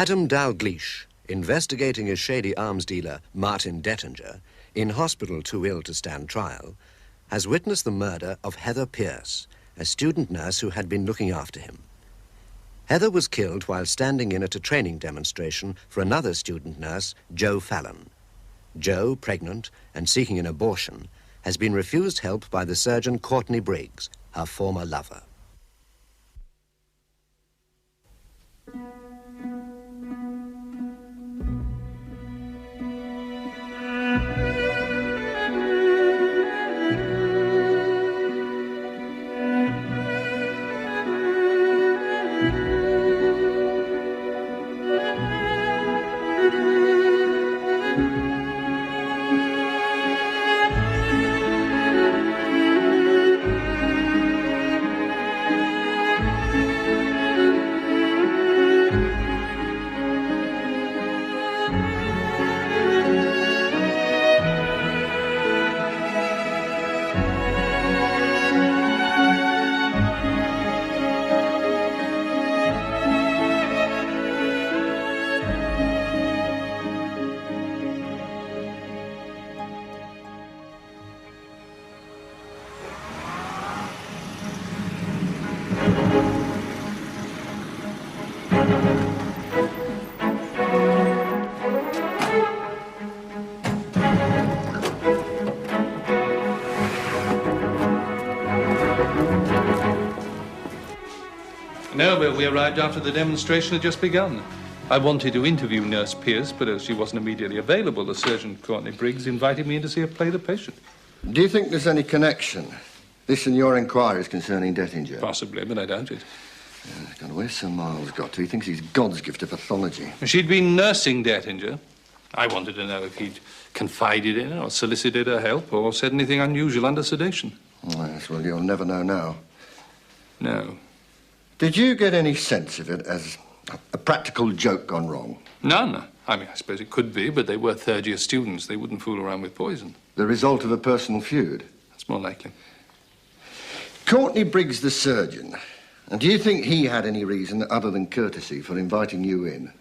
Adam Dalgleish, investigating a shady arms dealer, Martin Dettinger, in hospital too ill to stand trial, has witnessed the murder of Heather Pierce, a student nurse who had been looking after him. Heather was killed while standing in at a training demonstration for another student nurse, Jo Fallon. Jo, pregnant and seeking an abortion, has been refused help by the surgeon Courtney Briggs, her former lover. No, but we arrived after the demonstration had just begun. I wanted to interview Nurse Pierce, but as she wasn't immediately available, the surgeon, Courtney Briggs, invited me in to see her play the patient. Do you think there's any connection? This and your inquiries concerning Dettinger? Possibly, but I doubt it. Yeah, God, where's Sir Miles got to? He thinks he's God's gift to pathology. She'd been nursing Dettinger. I wanted to know if he'd confided in her or solicited her help or said anything unusual under sedation. Yes, well, you'll never know now. No. Did you get any sense of it as a practical joke gone wrong? None. I mean, I suppose it could be, but they were third-year students. They wouldn't fool around with poison. The result of a personal feud? That's more likely. Courtney Briggs, the surgeon. And do you think he had any reason other than courtesy for inviting you in?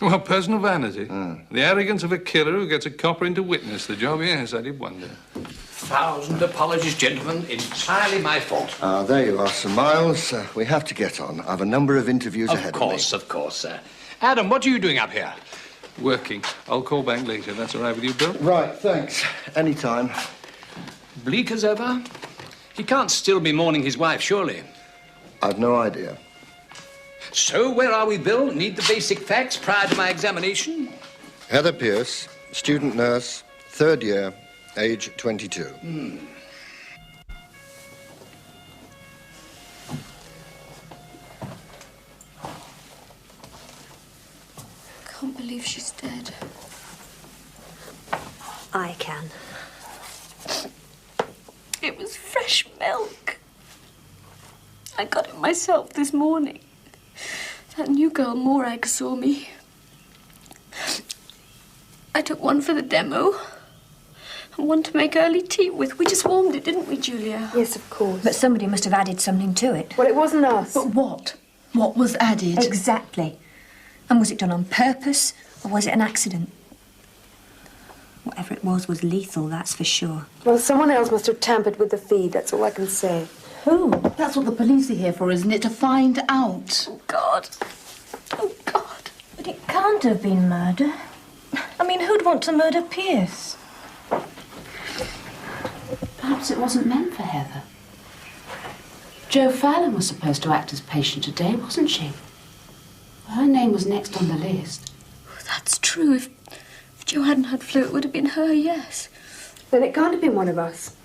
Well, personal vanity. The arrogance of a killer who gets a copper in to witness the job. Yes, I did wonder. 1,000 apologies, gentlemen. Entirely my fault. There you are, Sir Miles. We have to get on. I've a number of interviews ahead of me. Of course, sir. Adam, what are you doing up here? Working. I'll call back later. That's all right with you, Bill? Right, thanks. Anytime. Bleak as ever? He can't still be mourning his wife, surely. I've no idea. So, where are we, Bill? Need the basic facts prior to my examination? Heather Pierce, student nurse, third year, age 22. Can't believe she's dead. I can. It was fresh milk. I got it myself this morning. That new girl, Morag, saw me. I took one for the demo and one to make early tea with. We just warmed it, didn't we, Julia? Yes, of course. But somebody must have added something to it. Well, it wasn't us. But what? What was added? Exactly. And was it done on purpose, or was it an accident? Whatever it was lethal, that's for sure. Well, someone else must have tampered with the feed, that's all I can say. Who? That's what the police are here for, isn't it? To find out. Oh, God. Oh, God. But it can't have been murder. I mean, who'd want to murder Pierce? Perhaps it wasn't meant for Heather. Jo Fallon was supposed to act as patient today, wasn't she? Her name was next on the list. Oh, that's true. If Jo hadn't had flu, it would have been her, yes. Then it can't have been one of us.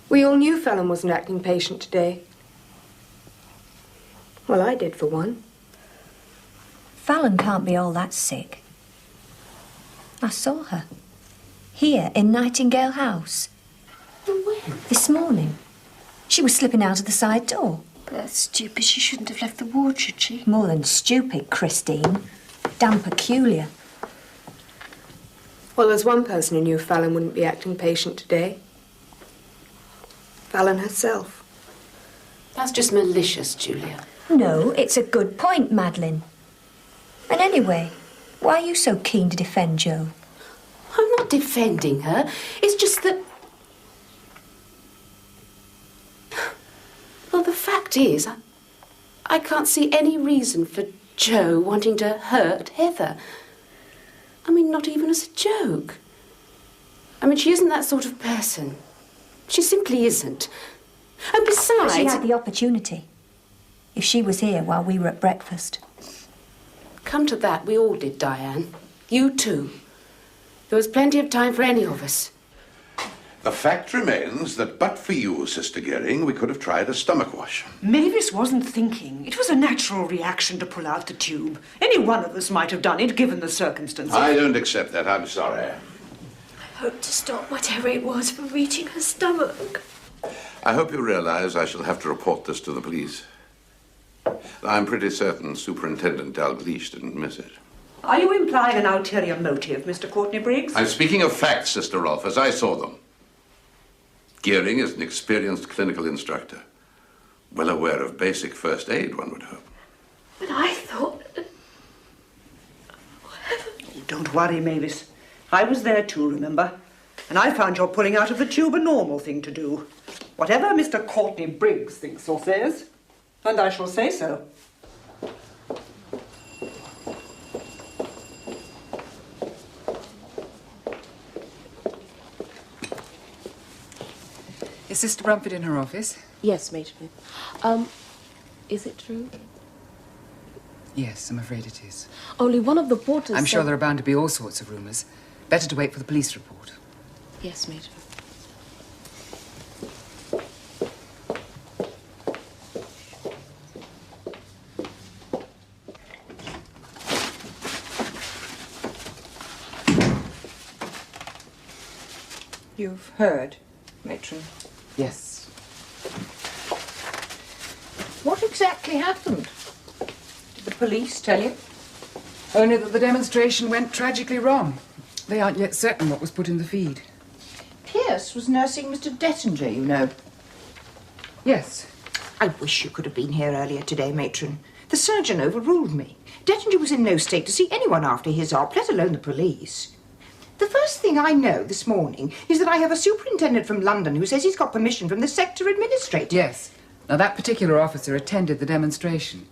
We all knew Fallon wasn't acting patient today. Well, I did, for one. Fallon can't be all that sick. I saw her. Here, in Nightingale House. When? This morning. She was slipping out of the side door. But that's stupid. She shouldn't have left the ward, should she? More than stupid, Christine. Damn peculiar. Well, there's one person who knew Fallon wouldn't be acting patient today. Fallon herself. That's just malicious, Julia. No, it's a good point, Madeline. And anyway, why are you so keen to defend Jo? I'm not defending her. It's just that... Well, the fact is, I can't see any reason for Jo wanting to hurt Heather. I mean, not even as a joke. I mean, she isn't that sort of person. She simply isn't. And besides... She had the opportunity. If she was here while we were at breakfast. Come to that, we all did, Diane. You too. There was plenty of time for any of us. The fact remains that but for you, Sister Gehring, we could have tried a stomach wash. Mavis wasn't thinking. It was a natural reaction to pull out the tube. Any one of us might have done it, given the circumstances. I don't accept that. I'm sorry. I hoped to stop whatever it was from reaching her stomach. I hope you realize I shall have to report this to the police. I'm pretty certain Superintendent Dalgleish didn't miss it. Are you implying an ulterior motive, Mr. Courtney Briggs? I'm speaking of facts, Sister Rolfe, as I saw them. Gehring is an experienced clinical instructor. Well aware of basic first aid, one would hope. But I thought... Oh, don't worry, Mavis. I was there too, remember? And I found your pulling out of the tube a normal thing to do. Whatever Mr. Courtney Briggs thinks or says, and I shall say so. Is Sister Brumford in her office? Yes, matron. Is it true? Yes, I'm afraid it is. Only one of the porters I'm sure said... there are bound to be all sorts of rumours. Better to wait for the police report. Yes, matron. You've heard, matron? Yes. What exactly happened? Did the police tell you? Only that the demonstration went tragically wrong. They aren't yet certain what was put in the feed. Pierce was nursing Mr. Dettinger, you know. Yes. I wish you could have been here earlier today, matron. The surgeon overruled me. Dettinger was in no state to see anyone after his op, let alone the police. The first thing I know this morning is that I have a superintendent from London who says he's got permission from the sector administrator. Yes. Now, that particular officer attended the demonstration.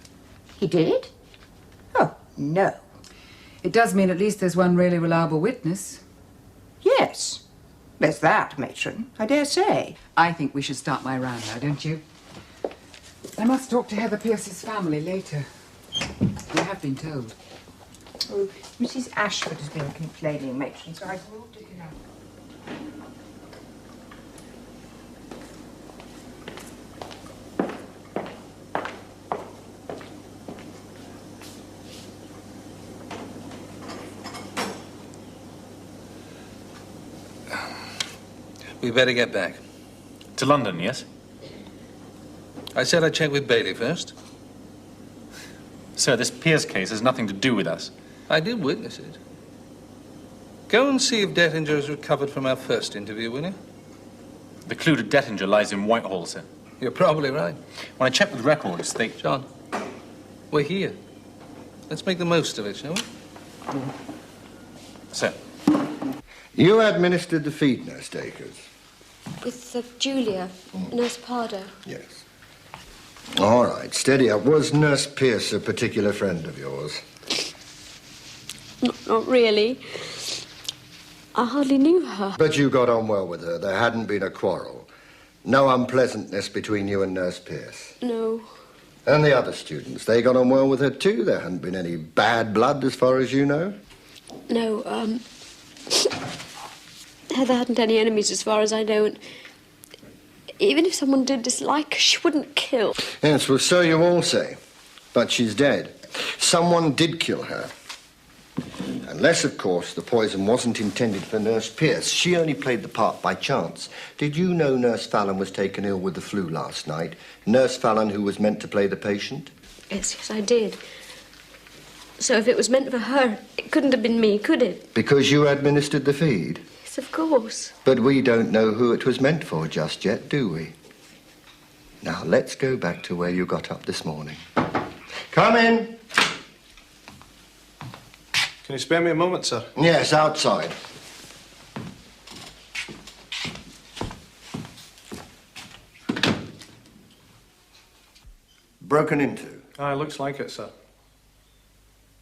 He did? Oh, no. It does mean at least there's one really reliable witness. Yes. There's that, matron, I dare say. I think we should start my round now, don't you? I must talk to Heather Pierce's family later. We have been told. Oh, Mrs. Ashford has been complaining, matron, so I will dig it out. We better get back. To London, yes? I said I'd check with Bailey first. Sir, this Pierce case has nothing to do with us. I did witness it. Go and see if Dettinger has recovered from our first interview, will you? The clue to Dettinger lies in Whitehall, sir. You're probably right. When I checked with records, they... John, we're here. Let's make the most of it, shall we? Sir. You administered the feed, Nurse Dacres? With Julia, Nurse Pardo. Yes. All right, steady up. Was Nurse Pierce a particular friend of yours? Not really. I hardly knew her. But you got on well with her. There hadn't been a quarrel. No unpleasantness between you and Nurse Pierce. No. And the other students, they got on well with her too? There hadn't been any bad blood as far as you know? No, Heather hadn't any enemies as far as I know, and even if someone did dislike her, she wouldn't kill. Yes, well, so you all say. But she's dead. Someone did kill her. Unless, of course, the poison wasn't intended for Nurse Pierce. She only played the part by chance. Did you know Nurse Fallon was taken ill with the flu last night? Nurse Fallon, who was meant to play the patient? Yes, I did. So if it was meant for her, it couldn't have been me, could it? Because you administered the feed? Yes, of course. But we don't know who it was meant for just yet, do we? Now, let's go back to where you got up this morning. Come in. Can you spare me a moment, sir? Yes, outside. Broken into? Aye, looks like it, sir.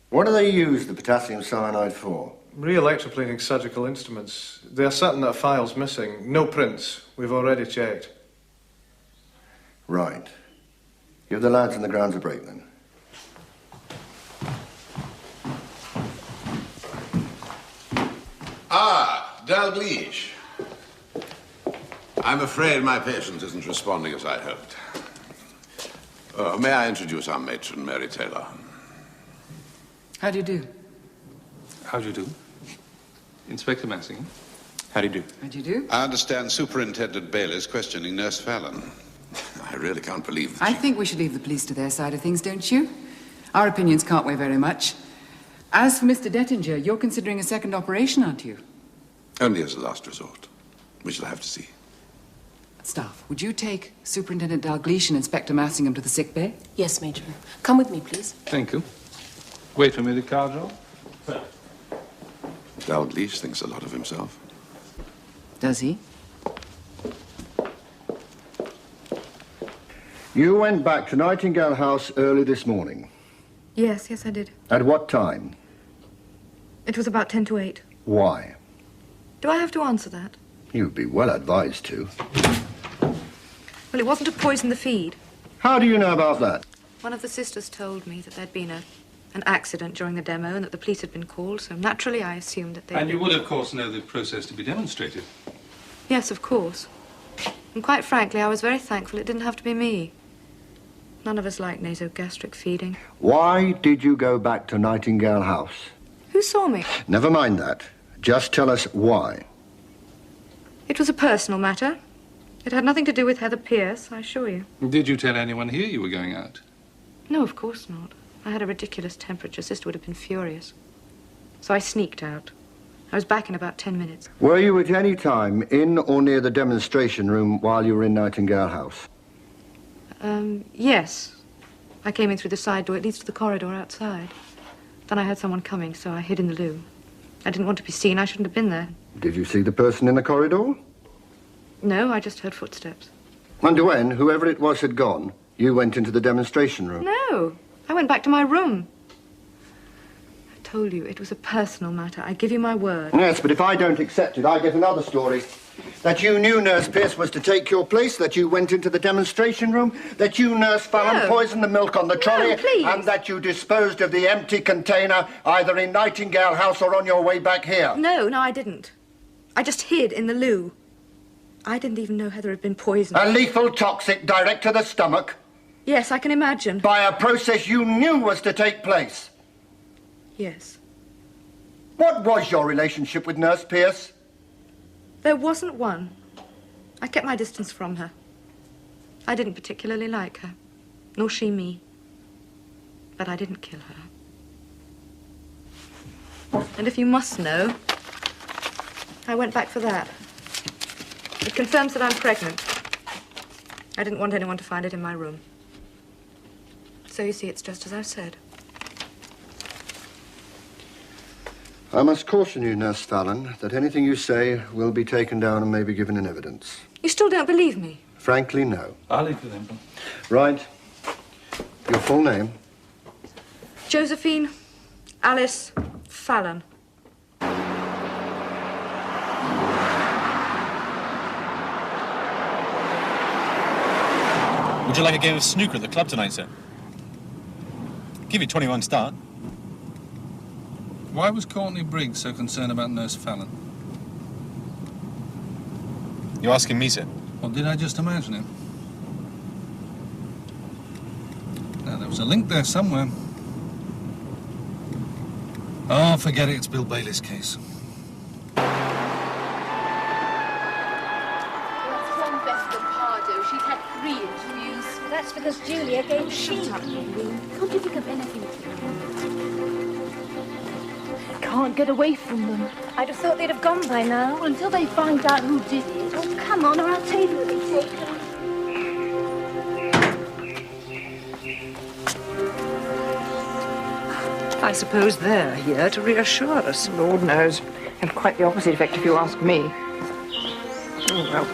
What do they use the potassium cyanide for? Re-electroplating surgical instruments. They are certain that a file's missing. No prints. We've already checked. Right. Give the lads in the grounds a break, then. Ah, Dalgleish. I'm afraid my patient isn't responding as I hoped. May I introduce our matron, Mary Taylor? How do you do? How do you do? Inspector Massing. How do you do? How do you do? I understand Superintendent Bailey is questioning Nurse Fallon. I really can't believe that. I think we should leave the police to their side of things, don't you? Our opinions can't weigh very much. As for Mr. Dettinger, you're considering a second operation, aren't you? Only as a last resort. We shall have to see. Staff, would you take Superintendent Dalgleish and Inspector Massingham to the sick bay? Yes, Matron. Come with me, please. Thank you. Wait for me, the car, Joel. Sir. Dalgleish thinks a lot of himself. Does he? You went back to Nightingale House early this morning. Yes, I did. At what time? It was about 10 to 8. Why? Do I have to answer that? You'd be well advised to. Well, it wasn't to poison the feed. How do you know about that? One of the sisters told me that there'd been an accident during the demo and that the police had been called, so naturally I assumed that they... And you would, of course, know the process to be demonstrated. Yes, of course. And quite frankly, I was very thankful it didn't have to be me. None of us like nasogastric feeding. Why did you go back to Nightingale House? Who saw me? Never mind that. Just tell us why. It was a personal matter. It had nothing to do with Heather Pierce, I assure you. Did you tell anyone here you were going out? No, of course not. I had a ridiculous temperature. Sister would have been furious. So I sneaked out. I was back in about 10 minutes. Were you at any time in or near the demonstration room while you were in Nightingale House? Yes. I came in through the side door. It leads to the corridor outside. Then I heard someone coming, so I hid in the loo. I didn't want to be seen. I shouldn't have been there. Did you see the person in the corridor? No, I just heard footsteps. And when, whoever it was had gone, you went into the demonstration room? No, I went back to my room. I told you, it was a personal matter. I give you my word. Yes, but if I don't accept it, I get another story. That you knew Nurse Pierce was to take your place, that you went into the demonstration room, that you, Nurse Fallon, poisoned the milk on the trolley, and that you disposed of the empty container either in Nightingale House or on your way back here. No, I didn't. I just hid in the loo. I didn't even know Heather had been poisoned. A lethal toxic direct to the stomach? Yes, I can imagine. By a process you knew was to take place? Yes. What was your relationship with Nurse Pierce? There wasn't one. I kept my distance from her. I didn't particularly like her, nor she me. But I didn't kill her. And if you must know, I went back for that. It confirms that I'm pregnant. I didn't want anyone to find it in my room. So you see, it's just as I've said. I must caution you, Nurse Fallon, that anything you say will be taken down and may be given in evidence. You still don't believe me? Frankly, no. I'll leave you then. Right. Your full name? Josephine Alice Fallon. Would you like a game of snooker at the club tonight, sir? Give you 21 start. Why was Courtney Briggs so concerned about Nurse Fallon? You're asking me, sir? Or did I just imagine it? Now, there was a link there somewhere. Oh, forget it. It's Bill Bailey's case. She's had 3 interviews. That's because Julia gave shut up, Lily. Can't you think of anything to do? Can't get away from them. I'd have thought they'd have gone by now. Well, until they find out who did it. Oh, come on, or I'll tell you what they take them. I suppose they're here to reassure us. Lord knows. Had quite the opposite effect, if you ask me. Oh, well.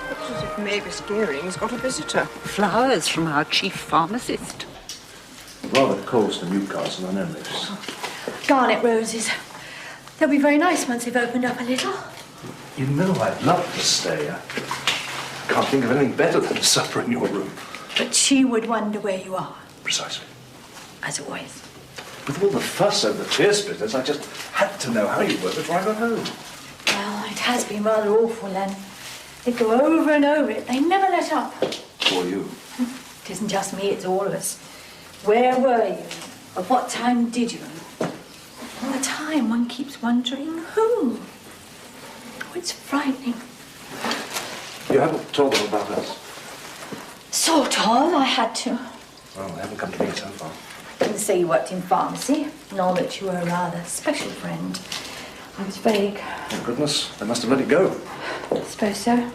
Looks as if Mavis Gearing's got a visitor. Flowers from our chief pharmacist. Rather close to Newcastle, I know this. Garnet roses. They'll be very nice once they've opened up a little. You know I'd love to stay. I can't think of anything better than a supper in your room. But she would wonder where you are, Precisely. as always. With all the fuss over the Pierce business, I just had to know how you were before I got home. Well, it has been rather awful, Len. They go over and over it. They never let up. For you. It isn't just me, it's all of us. Where were you? At what time did you? All the time one keeps wondering who. Oh, it's frightening. You haven't told them about us? Sort of, I had to. Well, they haven't come to me so far. Didn't say you worked in pharmacy, nor that you were a rather special friend. I was vague. Oh, goodness, they must have let it go. I suppose so.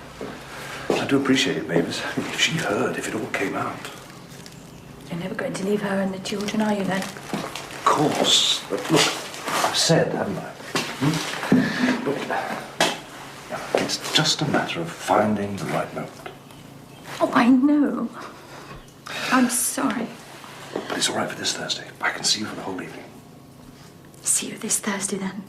I do appreciate it, Mavis. If she heard, if it all came out. You're never going to leave her and the children, are you, then? Of course. But look, I've said, haven't I? Look, it's just a matter of finding the right moment. Oh, I know. I'm sorry. But it's all right for this Thursday. I can see you for the whole evening. See you this Thursday, then.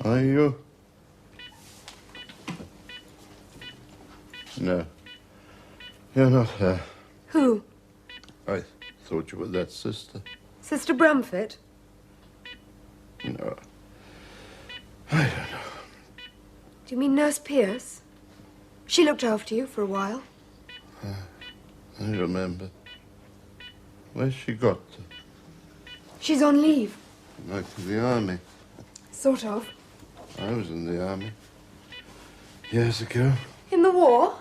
Are you? No. You're not her. Who? I thought you were that sister. Sister Brumfit? No. I don't know. Do you mean Nurse Pierce? She looked after you for a while. I remember. Where's she got to? She's on leave. Like in the army. Sort of. I was in the army. Years ago. In the war?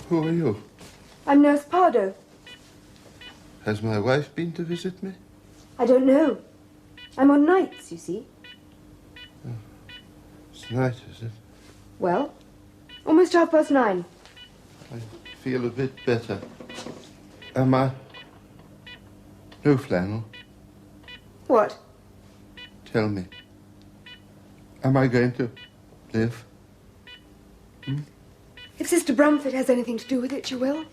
Who are you? I'm Nurse Pardo. Has my wife been to visit me? I don't know. I'm on nights, you see. It's night, is it? Well, almost 9:30. I feel a bit better. Am I? No flannel. What? Tell me. Am I going to live? If Sister Brumfit has anything to do with it, you will.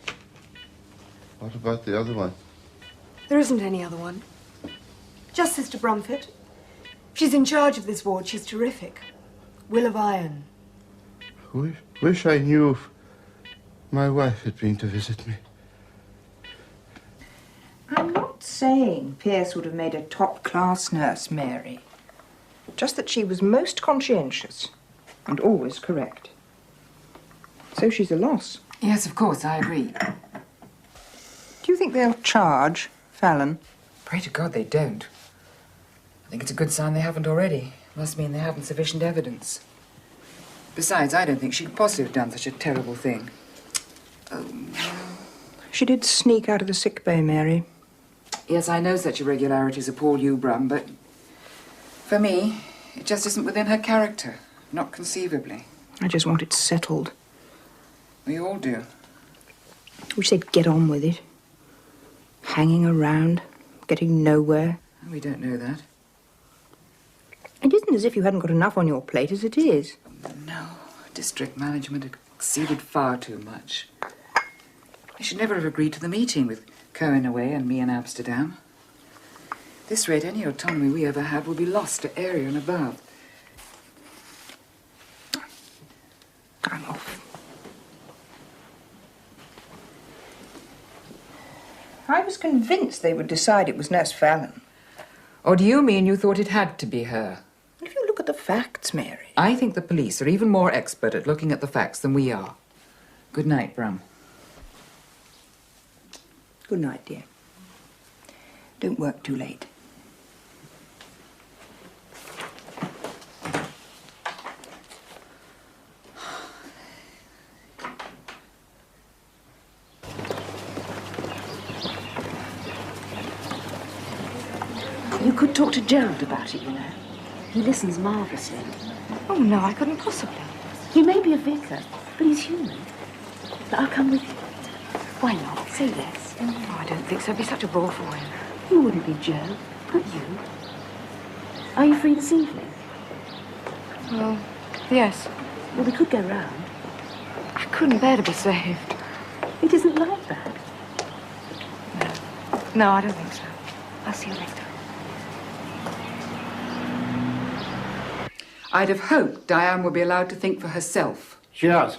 What about the other one? There isn't any other one. Just Sister Brumfit. She's in charge of this ward. She's terrific. Will of Iron. Wish I knew if my wife had been to visit me. I'm not saying Pierce would have made a top-class nurse, Mary. Just that she was most conscientious and always correct. So she's a loss. Yes, of course, I agree. Do you think they'll charge Fallon? Pray to God they don't. I think it's a good sign they haven't already. Must mean they haven't sufficient evidence. Besides, I don't think she could possibly have done such a terrible thing. She did sneak out of the sick bay, Mary. Yes, I know such irregularities appall you, Brum, but for me, it just isn't within her character. Not conceivably. I just want it settled. We all do. Wish they'd get on with it. Hanging around, getting nowhere. We don't know that. It isn't as if you hadn't got enough on your plate as it is. No, district management exceeded far too much. They should never have agreed to the meeting with Cohen away and me in Amsterdam. At this rate, any autonomy we ever had will be lost to area and above. I'm off. I was convinced they would decide it was Nurse Fallon. Or do you mean you thought it had to be her? If you look at the facts, Mary. I think the police are even more expert at looking at the facts than we are. Good night, Brum. Good night, dear. Don't work too late. You could talk to Gerald about it, you know. He listens marvellously. Oh, no, I couldn't possibly. He may be a vicar, but he's human. But I'll come with you. Why not? Say yes. Oh, I don't think so. It'd be such a bore for him. You wouldn't be, Joe, would you? Are you free this evening? Well, yes. Well, we could go round. I couldn't bear to be saved. It isn't like that. No, I don't think so. I'll see you later. I'd have hoped Diane would be allowed to think for herself. She has.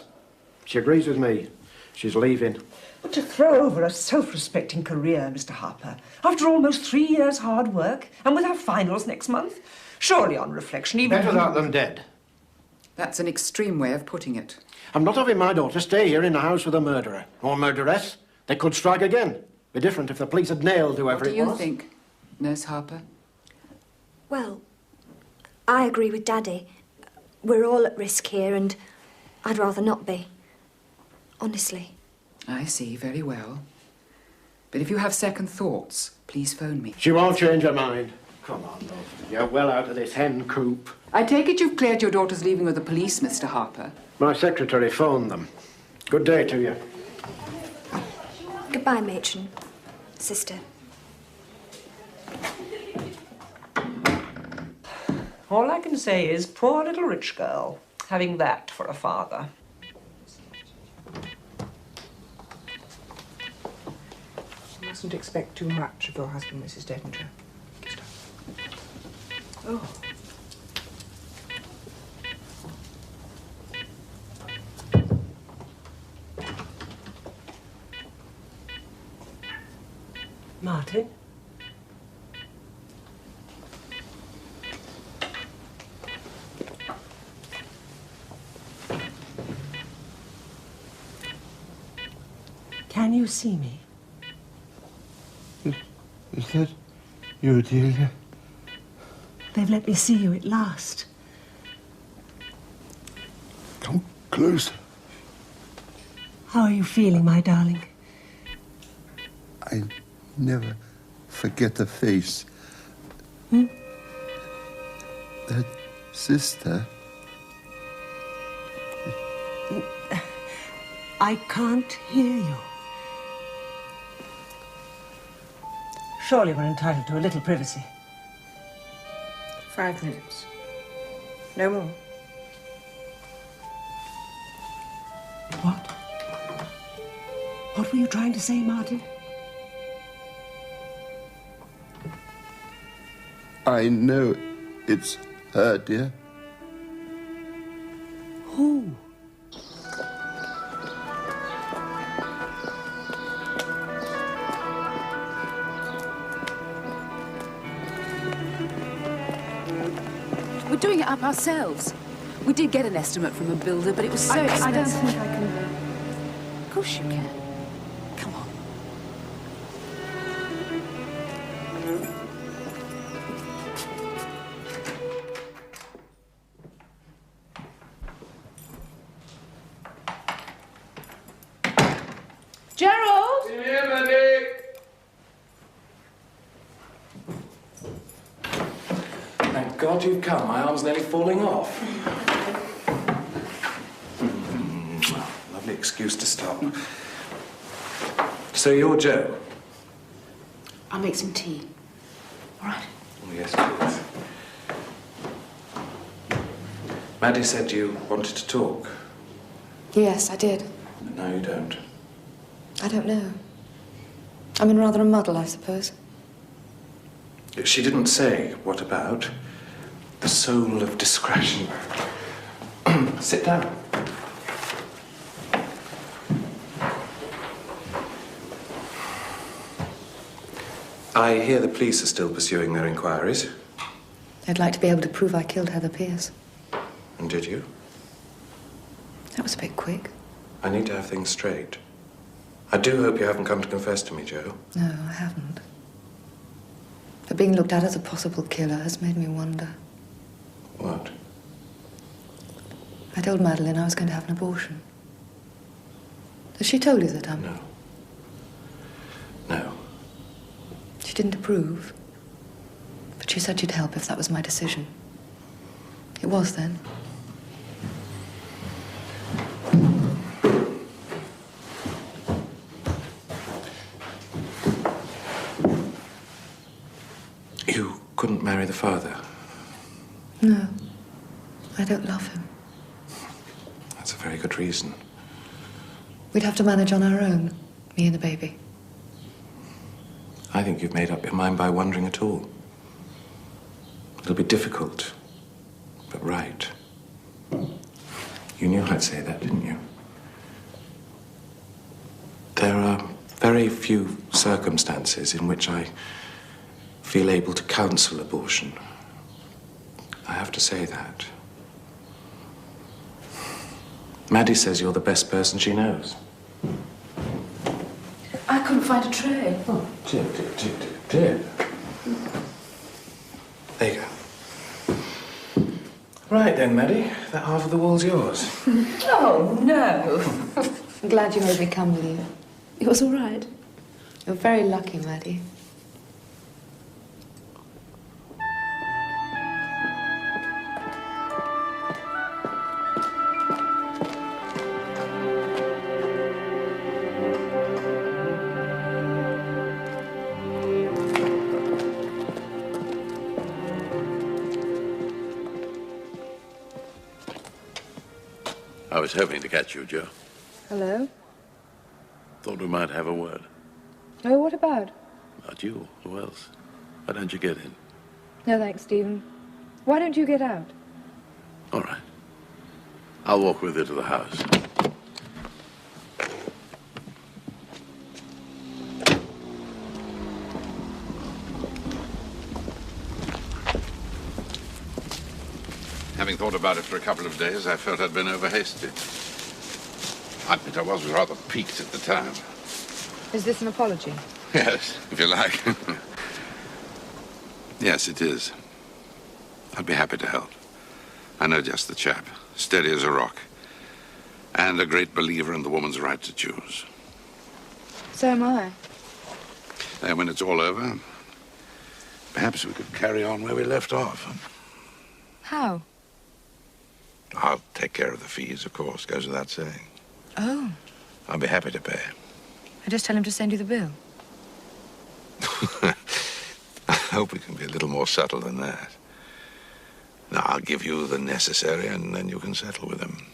She agrees with me. She's leaving. But to throw over a self-respecting career, Mr. Harper, after almost 3 years' hard work, and with our finals next month, surely on reflection, even... Better that than dead. That's an extreme way of putting it. I'm not having my daughter stay here in the house with a murderer or murderess. They could strike again. Be different if the police had nailed whoever it was. What do you think, Nurse Harper? Well, I agree with Daddy. We're all at risk here, and I'd rather not be. Honestly. I see, very well. But if you have second thoughts, please phone me. She won't change her mind. Come on, love. You're well out of this hen coop. I take it you've cleared your daughter's leaving with the police, Mr. Harper. My secretary phoned them. Good day to you. Goodbye, matron. Sister. All I can say is, poor little rich girl, having that for a father. You mustn't expect too much of your husband, Mrs. Dettinger. Oh. Martin? Can you see me? Is that you, Delia? They've let me see you at last. Come closer. How are you feeling, my darling? I never forget the face. Hmm? That sister. I can't hear you. Surely we're entitled to a little privacy. 5 minutes. No more. What? What were you trying to say, Martin? I know it's her, dear. Who? We're doing it up ourselves. We did get an estimate from a builder, but it was so expensive. I don't think I can... Of course you can. Come on. Gerald! Here, Mandy! Thank God you've come. My arm's nearly falling off. Lovely excuse to stop. So you're Joe? I'll make some tea. All right? Oh, yes, please. Maddie said you wanted to talk. Yes, I did. No, you don't. I don't know. I'm in rather a muddle, I suppose. She didn't say what about. The soul of discretion. Sit down. I hear the police are still pursuing their inquiries. I'd like to be able to prove I killed Heather Pierce. And did you? That was a bit quick. I need to have things straight. I do hope you haven't come to confess to me, Joe. No, I haven't. But being looked at as a possible killer has made me wonder. What? I told Madeline I was going to have an abortion. Has she told you that, No. No. She didn't approve. But she said she'd help if that was my decision. It was then. You couldn't marry the father? No. I don't love him. That's a very good reason. We'd have to manage on our own, me and the baby. I think you've made up your mind by wondering at all. It'll be difficult, but right. You knew I'd say that, didn't you? There are very few circumstances in which I feel able to counsel abortion. I have to say that. Maddie says you're the best person she knows. I couldn't find a tray. Oh, dear. There you go. Right then, Maddie. That half of the wall's yours. Oh, no. I'm glad you made me come with you. It was all right. You're very lucky, Maddie. I was hoping to catch you, Joe. Hello? Thought we might have a word. Oh, what about? Not you. Who else? Why don't you get in? No, thanks, Stephen. Why don't you get out? All right. I'll walk with you to the house. Having thought about it for a couple of days, I felt I'd been overhasty. I admit I was rather piqued at the time. Is this an apology? Yes, if you like. Yes, it is. I'd be happy to help. I know just the chap, steady as a rock, and a great believer in the woman's right to choose. So am I. And when it's all over, perhaps we could carry on where we left off. How? I'll take care of the fees, of course, goes without saying. Oh. I'll be happy to pay. I just tell him to send you the bill. I hope we can be a little more subtle than that. Now, I'll give you the necessary, and then you can settle with him.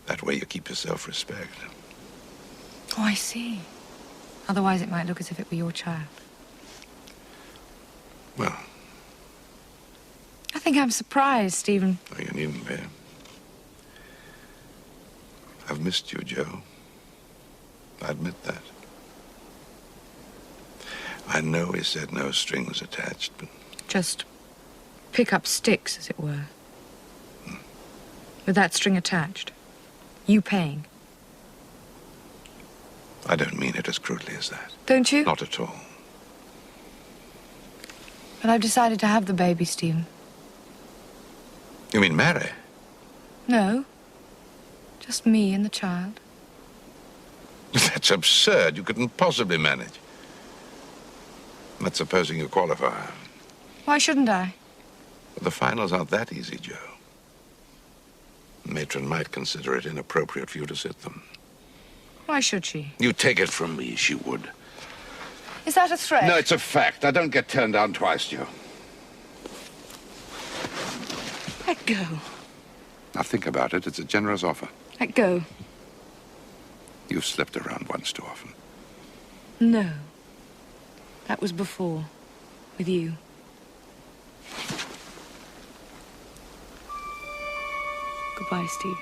That way you keep your self-respect. Oh, I see. Otherwise, it might look as if it were your child. Well. I think I'm surprised, Stephen. Oh, you needn't be. I've missed you, Joe. I admit that. I know he said no strings attached, but... Just pick up sticks, as it were. With that string attached. You paying. I don't mean it as crudely as that. Don't you? Not at all. But I've decided to have the baby, Stephen. You mean marry? No. Just me and the child. That's absurd. You couldn't possibly manage. That's supposing you qualify. Why shouldn't I? But the finals aren't that easy, Joe. The matron might consider it inappropriate for you to sit them. Why should she? You take it from me, she would. Is that a threat? No, it's a fact. I don't get turned down twice, Joe. Let go. Now think about it. It's a generous offer. Let go. You've slipped around once too often. No. That was before. With you. Goodbye, Steve.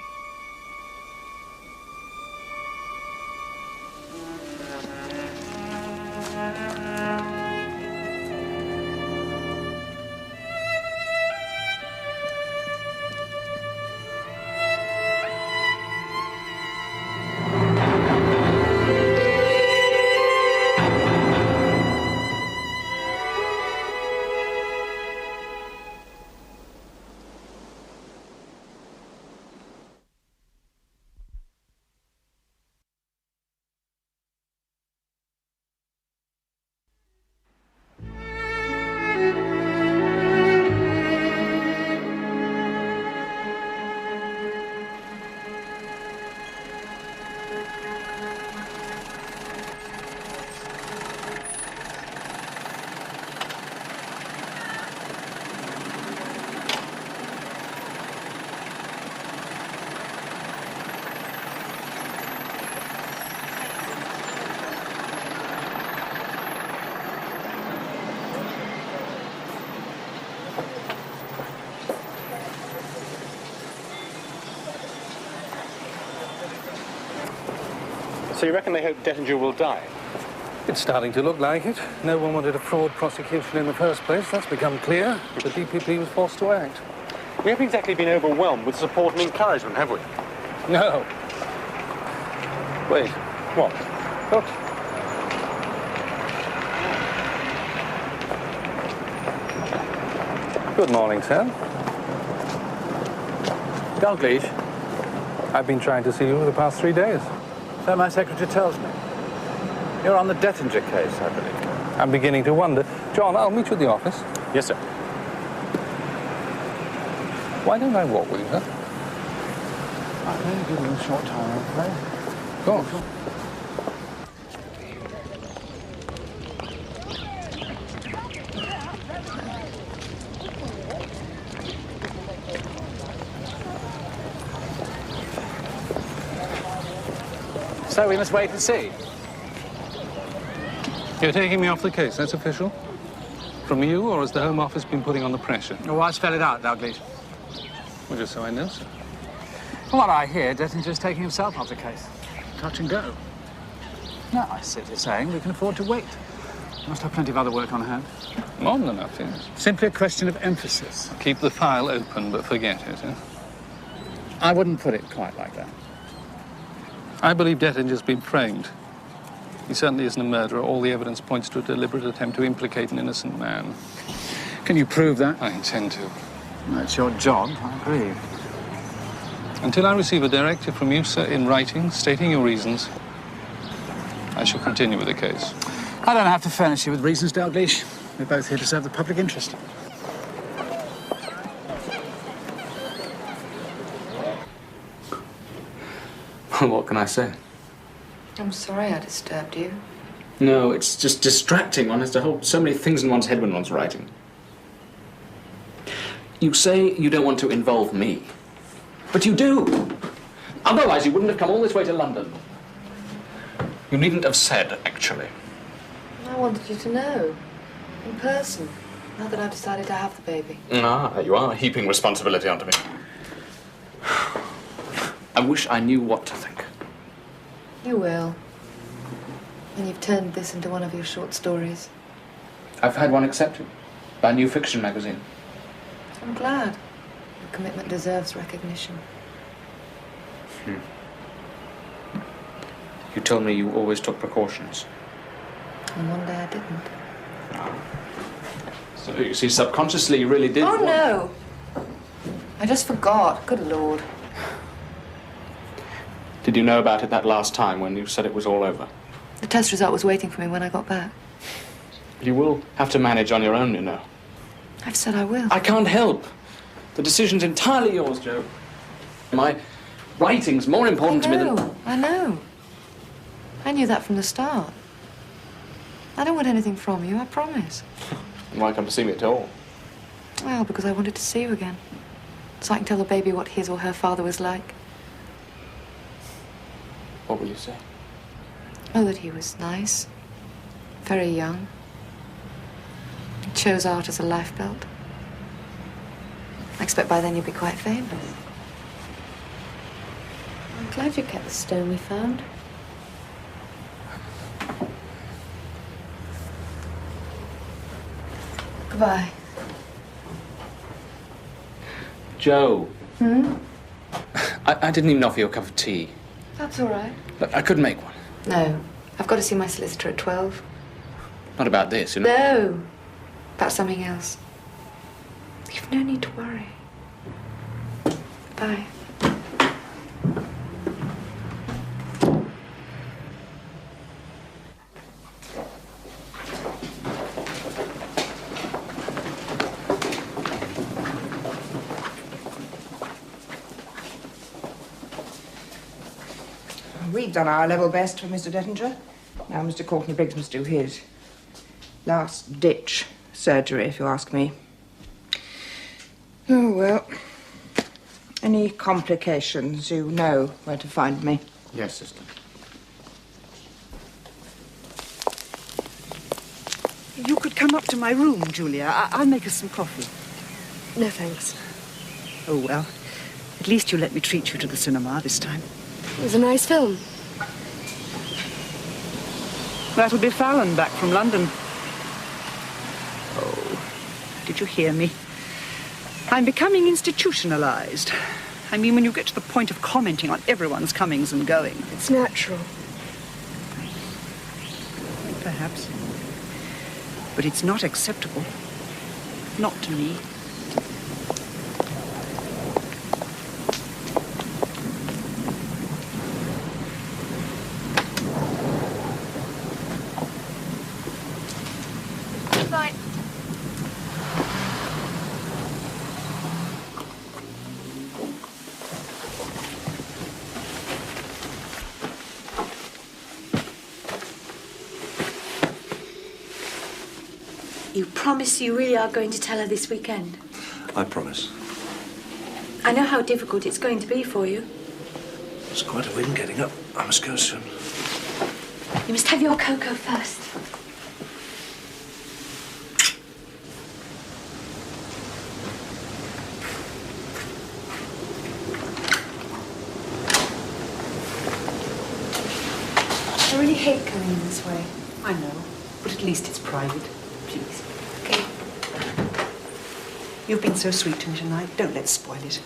So you reckon they hope Dettinger will die? It's starting to look like it. No one wanted a fraud prosecution in the first place. That's become clear. The DPP was forced to act. We haven't exactly been overwhelmed with support and encouragement, have we? No. Wait. What? Look. Good morning, sir. Dalgleish, I've been trying to see you for the past 3 days. so my secretary tells me. You're on the Dettinger case, I believe. I'm beginning to wonder. John, I'll meet you at the office. Yes, sir. Why don't I walk with you, sir? I may give you a short time, I'm afraid. Go on. So we must wait and see. You're taking me off the case, that's official? From you, or has the Home Office been putting on the pressure? Oh, why spell it out, Dalgleish? Well, just so I know, sir. From what I hear, Dettinger's taking himself off the case. Touch and go. No, I simply saying we can afford to wait. We must have plenty of other work on hand. More than enough, yes. Simply a question of emphasis. Keep the file open, but forget it, eh? I wouldn't put it quite like that. I believe Dettinger's been framed. He certainly isn't a murderer. All the evidence points to a deliberate attempt to implicate an innocent man. Can you prove that? I intend to. That's your job, I agree. Until I receive a directive from you, sir, in writing, stating your reasons, I shall continue with the case. I don't have to furnish you with reasons, Dalgleish. We're both here to serve the public interest. What can I say? I'm sorry I disturbed you. No, it's just distracting. One has to hold so many things in one's head when one's writing. You say you don't want to involve me, but you do. Otherwise, you wouldn't have come all this way to London. You needn't have said, actually. I wanted you to know. In person. Now that I've decided to have the baby. Ah, you are heaping responsibility onto me. I wish I knew what to think. You will. And you've turned this into one of your short stories. I've had one accepted by a new fiction magazine. I'm glad. Your commitment deserves recognition. You told me you always took precautions. And one day I didn't. So you see, subconsciously you really did. Oh, no. I just forgot. Good Lord. Did you know about it that last time when you said it was all over? The test result was waiting for me when I got back. You will have to manage on your own, you know. I've said I will. I can't help. The decision's entirely yours, Joe. My writing's more important to me than... I know. I knew that from the start. I don't want anything from you, I promise. Why come to see me at all? Well, because I wanted to see you again. So I can tell the baby what his or her father was like. What will you say? Oh, that he was nice. Very young. He chose art as a life belt. I expect by then you'll be quite famous. I'm glad you kept the stone we found. Goodbye. Joe. I didn't even offer you a cup of tea. That's all right. Look, I couldn't make one. No. I've got to see my solicitor at 12. Not about this, you know. No. About something else. You've no need to worry. Bye. We've done our level best for Mr. Dettinger. Now Mr. Courtney Briggs must do his. Last-ditch surgery, if you ask me. Oh, well. Any complications, you know where to find me. Yes, sister. You could come up to my room, Julia. I'll make us some coffee. No, thanks. Oh, well. At least you let me treat you to the cinema this time. It was a nice film. That'll be Fallon back from London. Oh, did you hear me? I'm becoming institutionalized. I mean, when you get to the point of commenting on everyone's comings and goings. It's natural. Perhaps. But it's not acceptable. Not to me. Fine. You promise you really are going to tell her this weekend? I promise. I know how difficult it's going to be for you. It's quite a wind getting up. I must go soon. You must have your cocoa first. I really hate going in this way. I know, but at least it's private. Please. Okay. You've been so sweet to me tonight. Don't let's spoil it.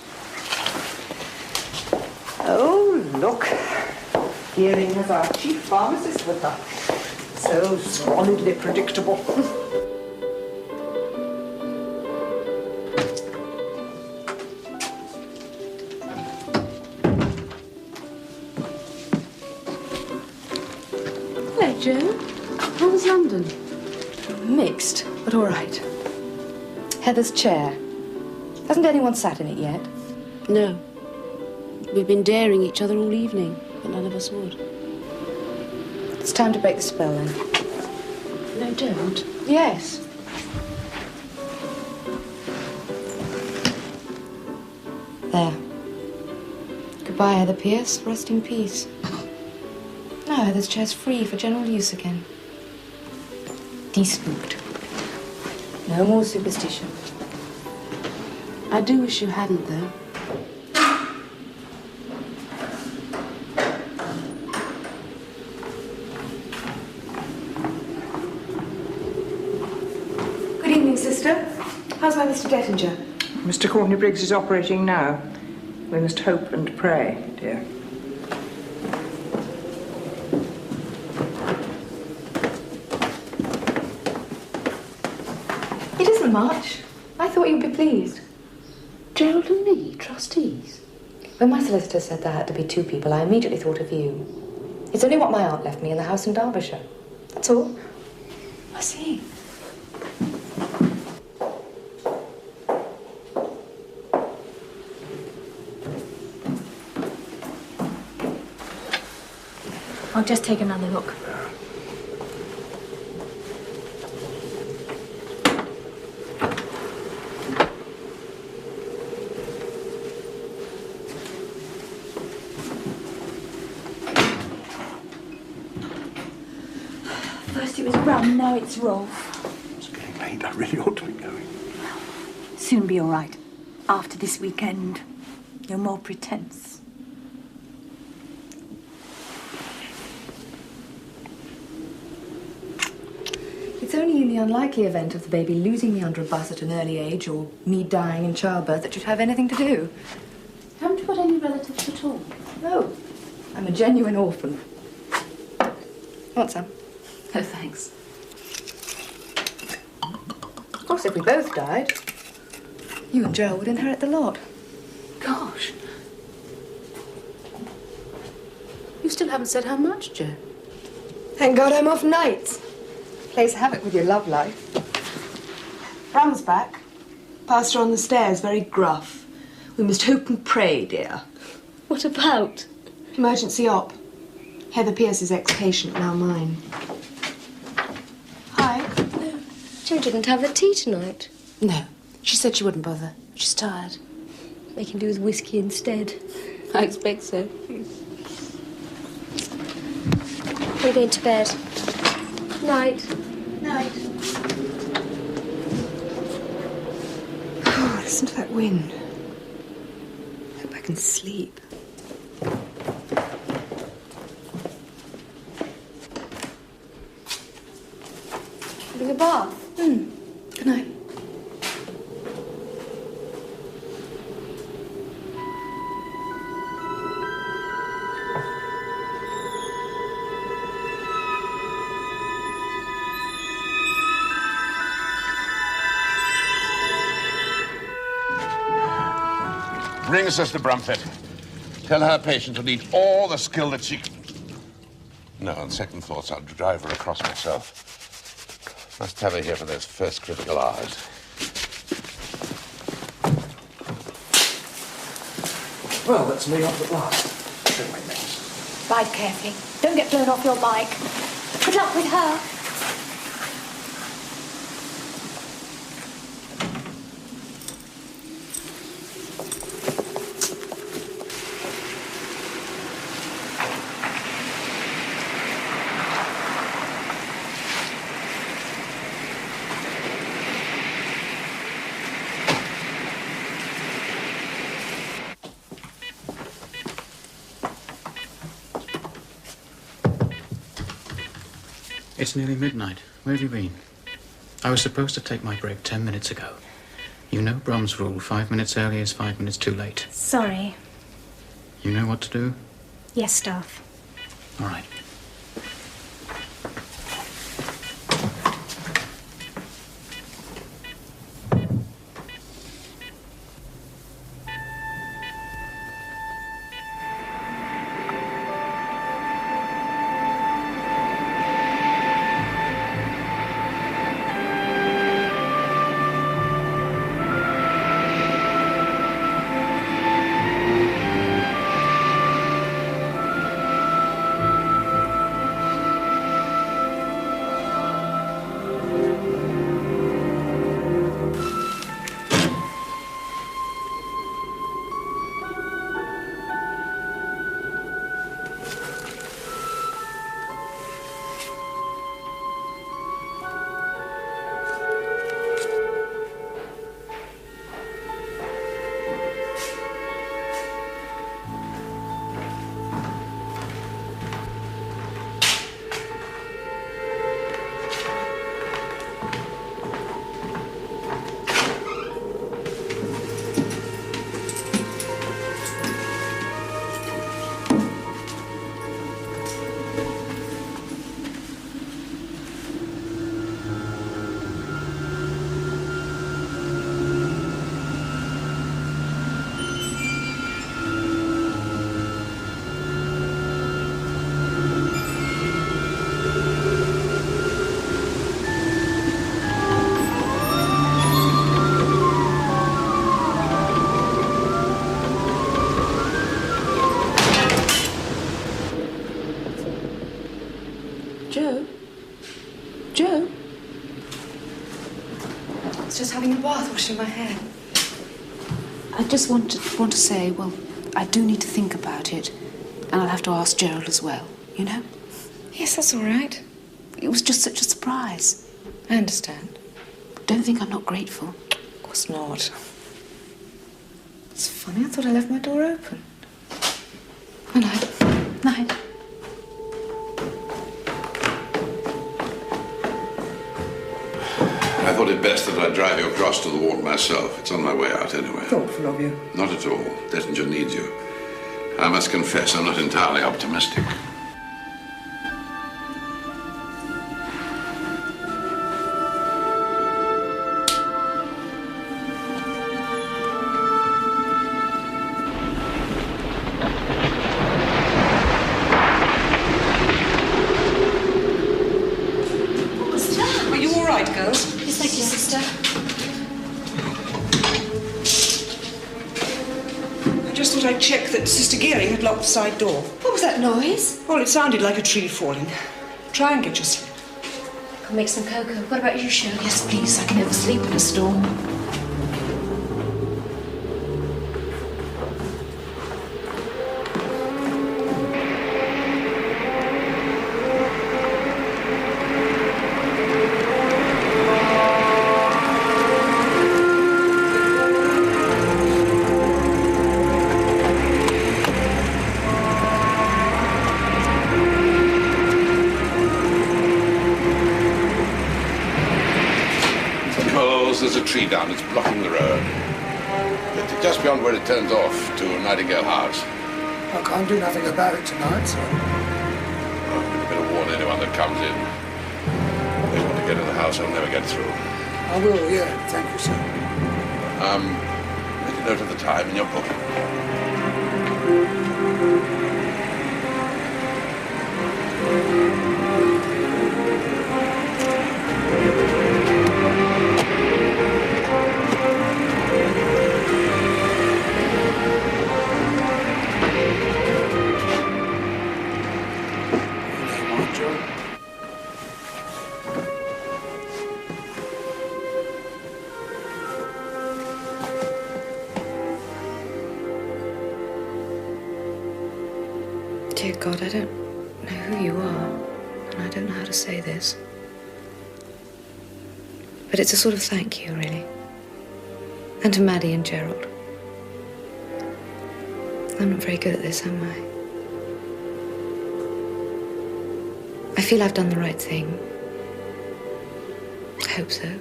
Oh, look. Hearing has our chief pharmacist with her. So solidly predictable. Hello, Joe. How was London? Mixed, but all right. Heather's chair. Hasn't anyone sat in it yet? No. We've been daring each other all evening, but none of us would. It's time to break the spell, then. No, don't. Yes. There. Goodbye, Heather Pierce. Rest in peace. Now Heather's chair's free for general use again. Despooked. No more superstition. I do wish you hadn't, though. Good evening, sister. How's my Mr. Dettinger? Mr. Courtney Briggs is operating now. We must hope and pray, dear. It isn't much. I thought you'd be pleased. Gerald and me, trustees. When my solicitor said there had to be two people, I immediately thought of you. It's only what my aunt left me in the house in Derbyshire. That's all. I see. I'll just take another look. First it was Bram, now it's Rolf. It's getting late. I really ought to be going. Soon be all right. After this weekend, no more pretense. It's only in the unlikely event of the baby losing me under a bus at an early age or me dying in childbirth that you'd have anything to do. Haven't you got any relatives at all? No. I'm a genuine orphan. Want some? No, thanks. Of course, if we both died, you and Joe would inherit the lot. Gosh. You still haven't said how much, Joe. Thank God I'm off nights. Plays havoc with your love life. Bram's back. Passed her on the stairs, very gruff. We must hope and pray, dear. What about? Emergency op. Heather Pierce's ex-patient, now mine. Hi. Jo didn't have her tea tonight. No. She said she wouldn't bother. She's tired. They can do with whiskey instead. I expect so. We're going to bed. Night. Night. Oh, listen to that wind. Hope I can sleep. Having a bath? Good night. Ring Sister Brumford. Tell her patient to need all the skill that she can. No, on second thoughts, I'll drive her across myself. Must have her here for those first critical hours. Well, that's me off at last. Show my names. Ride carefully. Don't get blown off your bike. Good luck with her. It's nearly midnight. Where have you been? I was supposed to take my break 10 minutes ago. You know Brom's rule, 5 minutes early is 5 minutes too late. Sorry. You know what to do? Yes, staff. All right. Having a bath, washing my hair. I just want to say, well, I do need to think about it, and I'll have to ask Gerald as well, you know? Yes, that's all right. It was just such a surprise. I understand. Don't think I'm not grateful. Of course not. It's funny, I thought I left my door open. Good night. Night. I thought it best that I'd drive you across to the ward myself. It's on my way out anyway. Thoughtful of you. Not at all. Dettinger needs you. I must confess, I'm not entirely optimistic. What was that? Are you all right, girls? Yes, thank you, sister. I just thought I'd check that Sister Gearing had locked the side door. What was that that noise? Well, it sounded like a tree falling. Try and get your sleep. I'll make some cocoa. What about you, Shroud? Yes, please. I can never sleep in a storm. There's a tree down, it's blocking the road. Just beyond where it turns off to Nightingale House. I can't do nothing about it tonight, sir. We'd better warn anyone that comes in. If they want to get in the house, they'll never get through. I will, yeah. Thank you, sir. Make a note of the time in your book. Dear God, I don't know who you are, and I don't know how to say this. But it's a sort of thank you, really. And to Maddie and Gerald. I'm not very good at this, am I? I feel I've done the right thing. I hope so.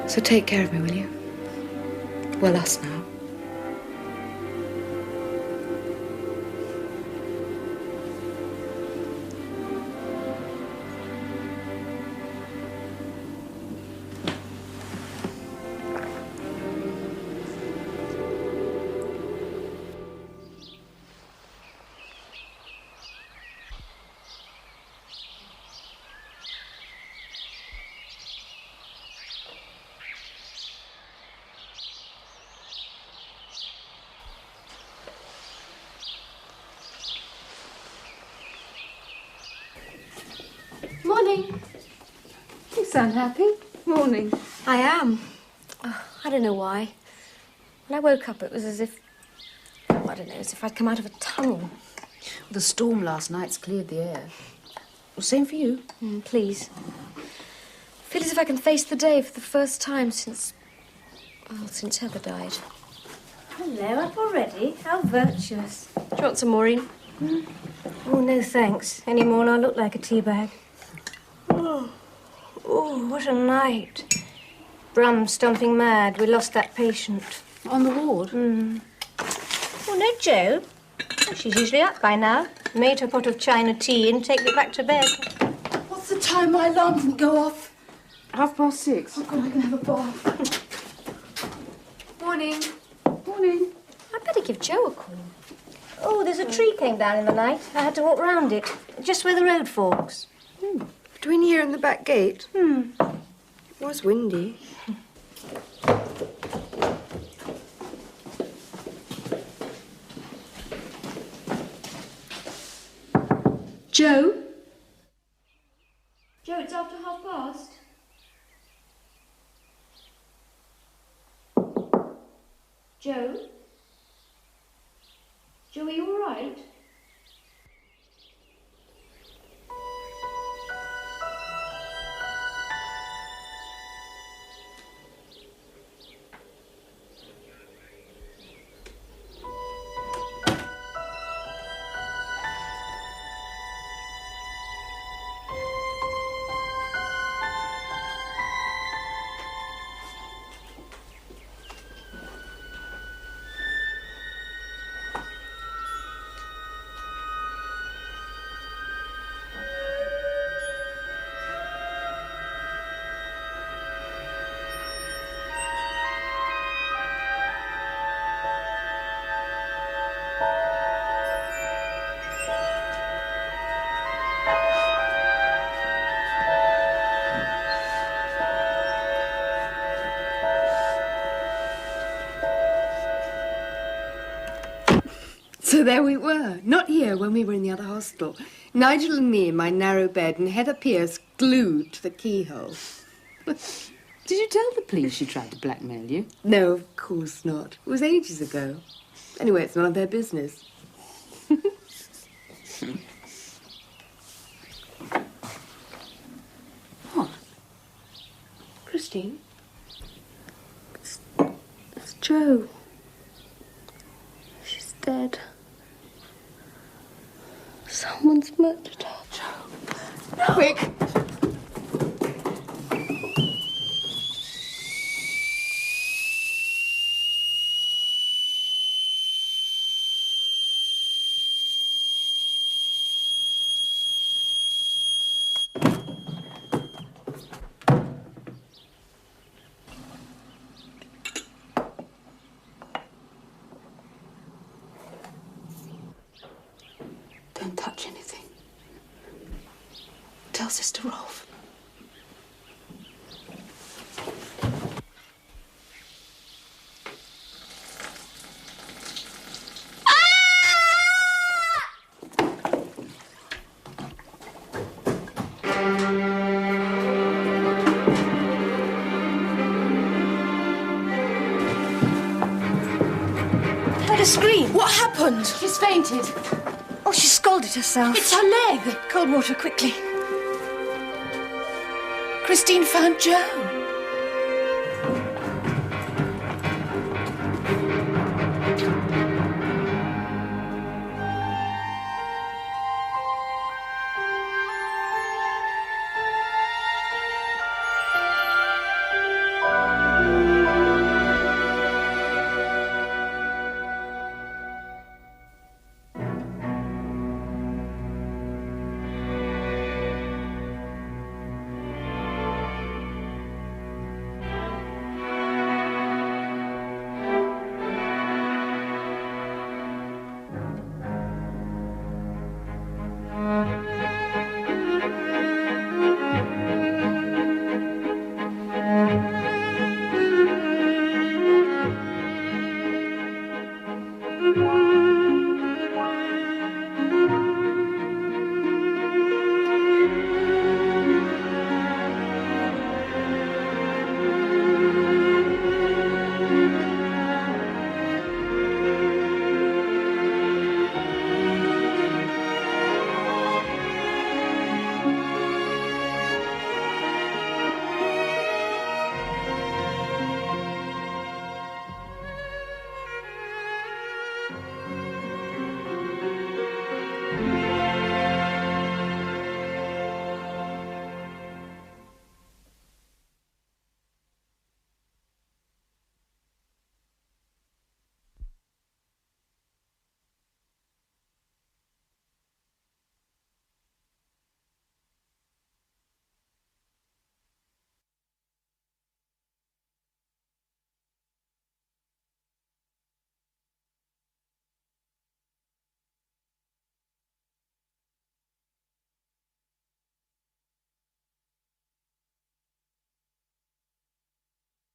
So take care of me, will you? Well, us now. Morning. You sound happy. Morning. I am. Oh, I don't know why. When I woke up, it was as if... Oh, I don't know, as if I'd come out of a tunnel. The storm last night's cleared the air. Well, same for you. Please. I feel as if I can face the day for the first time since... well, since Heather died. Hello, up already? How virtuous. Do you want some, Maureen? Oh, no thanks. Any more and I'll look like a tea bag. Oh, what a night. Brum stomping mad. We lost that patient. On the ward? Oh, no, Jo. Oh, she's usually up by now. Made her pot of China tea and taken it back to bed. What's the time? My alarm didn't go off. 6:30. Oh, God, I can have a bath. Morning. Morning. I'd better give Jo a call. Oh, there's a tree came down in the night. I had to walk round it, just where the road forks. Between here and the back gate? It was windy. Jo? Jo, it's after past. Jo? Jo, are you all right? there we were. Not here, when we were in the other hostel. Nigel and me in my narrow bed, and Heather Pierce glued to the keyhole. Did you tell the police she tried to blackmail you? No, of course not. It was ages ago. Anyway, it's none of their business. What? Christine? It's Jo. She's dead. Someone's murdered her. No. Quick! Don't touch anything. Tell Sister Rolf. Heard a scream. What happened? She's fainted. Oh, she scalded herself. It's her leg. Cold water, quickly. Christine found Jo.